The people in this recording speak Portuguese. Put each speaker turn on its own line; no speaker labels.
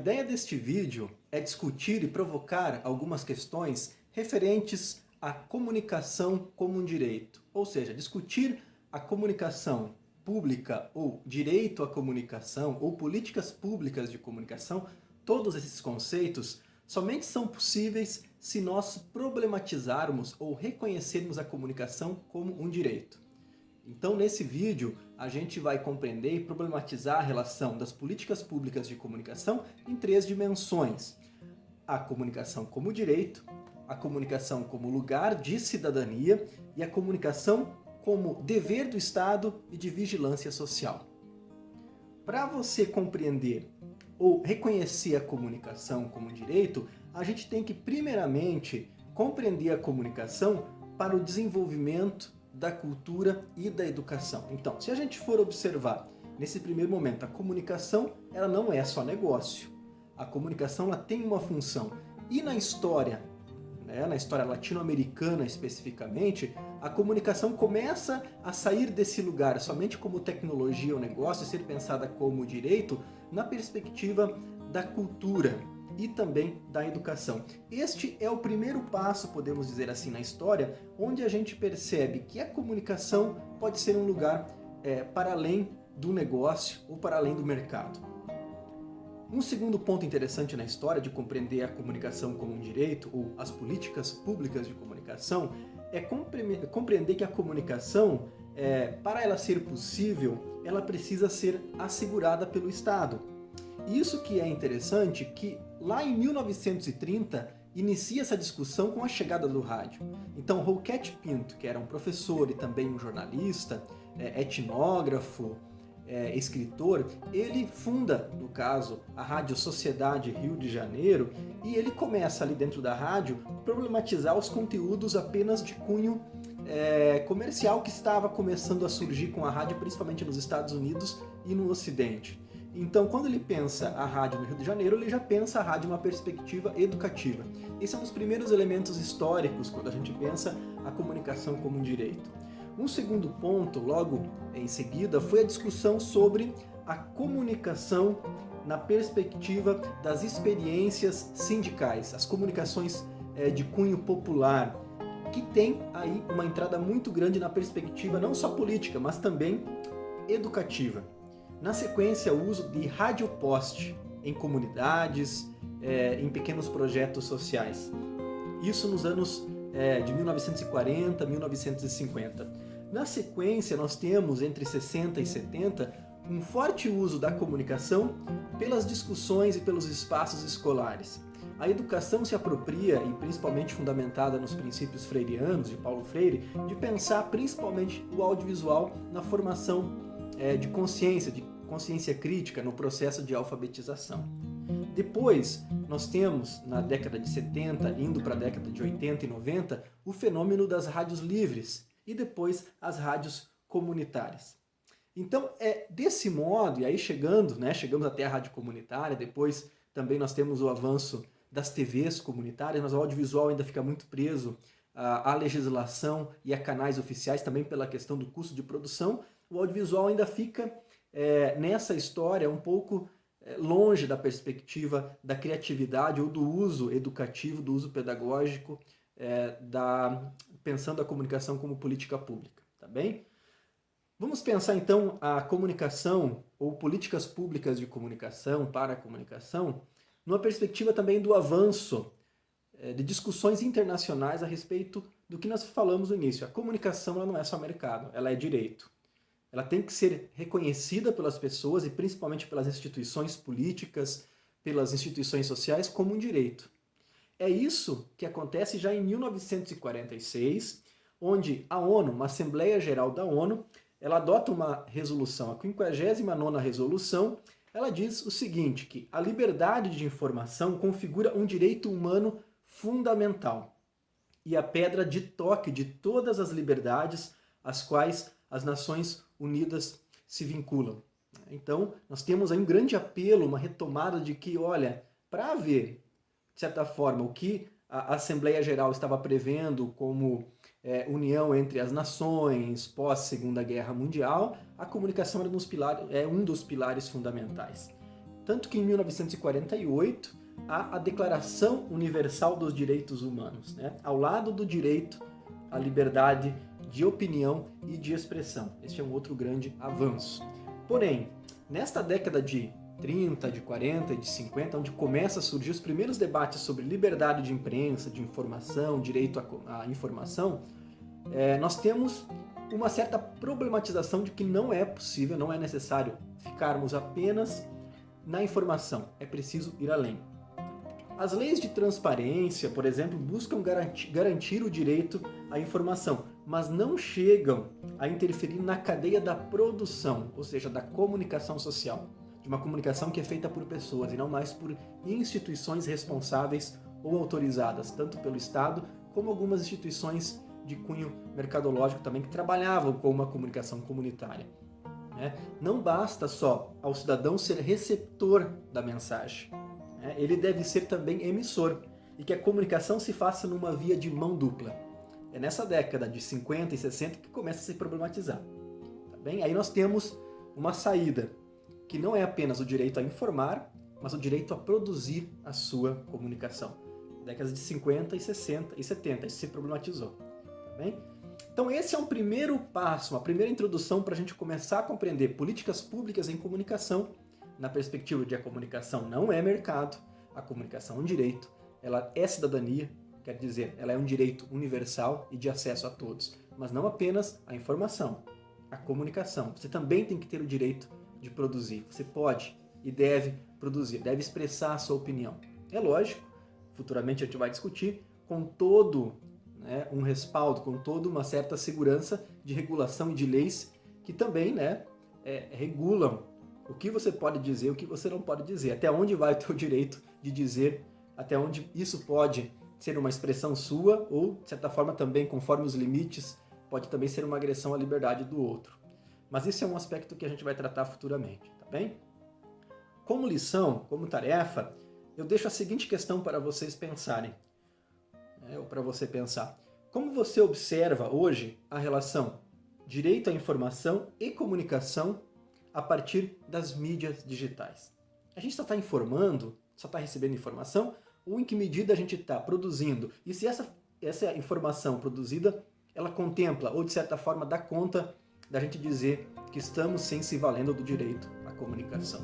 ideia deste vídeo é discutir e provocar algumas questões referentes à comunicação como um direito. Ou seja, discutir a comunicação pública ou direito à comunicação ou políticas públicas de comunicação. Todos esses conceitos somente são possíveis se nós problematizarmos ou reconhecermos a comunicação como um direito. Então, nesse vídeo, a gente vai compreender e problematizar a relação das políticas públicas de comunicação em três dimensões: a comunicação como direito, a comunicação como lugar de cidadania e a comunicação como dever do Estado e de vigilância social. Para você compreender ou reconhecer a comunicação como direito, a gente tem que primeiramente compreender a comunicação para o desenvolvimento da cultura e da educação. Então, se a gente for observar nesse primeiro momento, a comunicação ela não é só negócio. A comunicação ela tem uma função. E na história, na história latino-americana especificamente, a comunicação começa a sair desse lugar somente como tecnologia ou negócio e ser pensada como direito na perspectiva da cultura e também da educação. Este é o primeiro passo, podemos dizer assim, na história, onde a gente percebe que a comunicação pode ser um lugar para além do negócio ou para além do mercado. Um segundo ponto interessante na história de compreender a comunicação como um direito ou as políticas públicas de comunicação é compreender que a comunicação, para ela ser possível, ela precisa ser assegurada pelo Estado. Isso que é interessante, que lá em 1930 inicia essa discussão com a chegada do rádio. Então Rouquete Pinto, que era um professor e também um jornalista, etnógrafo, escritor, ele funda, no caso, a Rádio Sociedade Rio de Janeiro, e ele começa ali dentro da rádio problematizar os conteúdos apenas de cunho comercial que estava começando a surgir com a rádio, principalmente nos Estados Unidos e no Ocidente. Então, quando ele pensa a rádio no Rio de Janeiro, ele já pensa a rádio numa perspectiva educativa. Esse é um dos primeiros elementos históricos quando a gente pensa a comunicação como um direito. Um segundo ponto, logo em seguida, foi a discussão sobre a comunicação na perspectiva das experiências sindicais, as comunicações de cunho popular, que tem aí uma entrada muito grande na perspectiva não só política, mas também educativa. Na sequência, o uso de radioposte em comunidades, em pequenos projetos sociais. Isso nos anos de 1940 a 1950. Na sequência, nós temos, entre 60 e 70, um forte uso da comunicação pelas discussões e pelos espaços escolares. A educação se apropria, e principalmente fundamentada nos princípios freirianos, de Paulo Freire, de pensar principalmente o audiovisual na formação de consciência crítica no processo de alfabetização. Depois, nós temos, na década de 70, indo para a década de 80 e 90, o fenômeno das rádios livres e depois as rádios comunitárias. Então, desse modo, e aí chegamos até a rádio comunitária, depois também nós temos o avanço das TVs comunitárias, mas o audiovisual ainda fica muito preso à legislação e a canais oficiais, também pela questão do custo de produção. O audiovisual ainda fica nessa história um pouco longe da perspectiva da criatividade ou do uso educativo, do uso pedagógico, pensando a comunicação como política pública, tá bem? Vamos pensar então a comunicação ou políticas públicas de comunicação para a comunicação numa perspectiva também do avanço de discussões internacionais a respeito do que nós falamos no início. A comunicação ela não é só mercado, ela é direito. Ela tem que ser reconhecida pelas pessoas e principalmente pelas instituições políticas, pelas instituições sociais como um direito. É isso que acontece já em 1946, onde a ONU, uma Assembleia Geral da ONU, ela adota uma resolução, a 59ª resolução, ela diz o seguinte, que a liberdade de informação configura um direito humano fundamental e a pedra de toque de todas as liberdades às quais as Nações Unidas se vinculam. Então, nós temos aí um grande apelo, uma retomada de que, olha, para haver, de certa forma, o que a Assembleia Geral estava prevendo como união entre as nações pós-Segunda Guerra Mundial, a comunicação era um dos pilares fundamentais. Tanto que em 1948 há a Declaração Universal dos Direitos Humanos, né? Ao lado do direito à liberdade de opinião e de expressão. Este é um outro grande avanço. Porém, nesta década de 30, de 40 e de 50, onde começa a surgir os primeiros debates sobre liberdade de imprensa, de informação, direito à informação, nós temos uma certa problematização de que não é possível, não é necessário ficarmos apenas na informação, é preciso ir além. As leis de transparência, por exemplo, buscam garantir o direito à informação, mas não chegam a interferir na cadeia da produção, ou seja, da comunicação social, de uma comunicação que é feita por pessoas e não mais por instituições responsáveis ou autorizadas, tanto pelo Estado como algumas instituições de cunho mercadológico também que trabalhavam com uma comunicação comunitária. Não basta só ao cidadão ser receptor da mensagem, ele deve ser também emissor, e que a comunicação se faça numa via de mão dupla. É nessa década de 50 e 60 que começa a se problematizar. Tá bem? Aí nós temos uma saída, que não é apenas o direito a informar, mas o direito a produzir a sua comunicação. Décadas de 50 e 60 e 70, isso se problematizou. Tá bem? Então esse é um primeiro passo, uma primeira introdução para a gente começar a compreender políticas públicas em comunicação, na perspectiva de a comunicação não é mercado, a comunicação é um direito, ela é cidadania, quer dizer, ela é um direito universal e de acesso a todos, mas não apenas a informação, a comunicação. Você também tem que ter o direito de produzir, você pode e deve produzir, deve expressar a sua opinião. É lógico, futuramente a gente vai discutir, com todo um respaldo, com toda uma certa segurança de regulação e de leis que também regulam o que você pode dizer, o que você não pode dizer, até onde vai o teu direito de dizer, até onde isso pode ser uma expressão sua ou, de certa forma, também, conforme os limites, pode também ser uma agressão à liberdade do outro. Mas isso é um aspecto que a gente vai tratar futuramente, tá bem? Como lição, como tarefa, eu deixo a seguinte questão para vocês pensarem, ou para você pensar. Como você observa hoje a relação direito à informação e comunicação a partir das mídias digitais? A gente só está informando, só está recebendo informação, ou em que medida a gente está produzindo? E se essa informação produzida, ela contempla, ou de certa forma dá conta da gente dizer que estamos sim se valendo do direito à comunicação?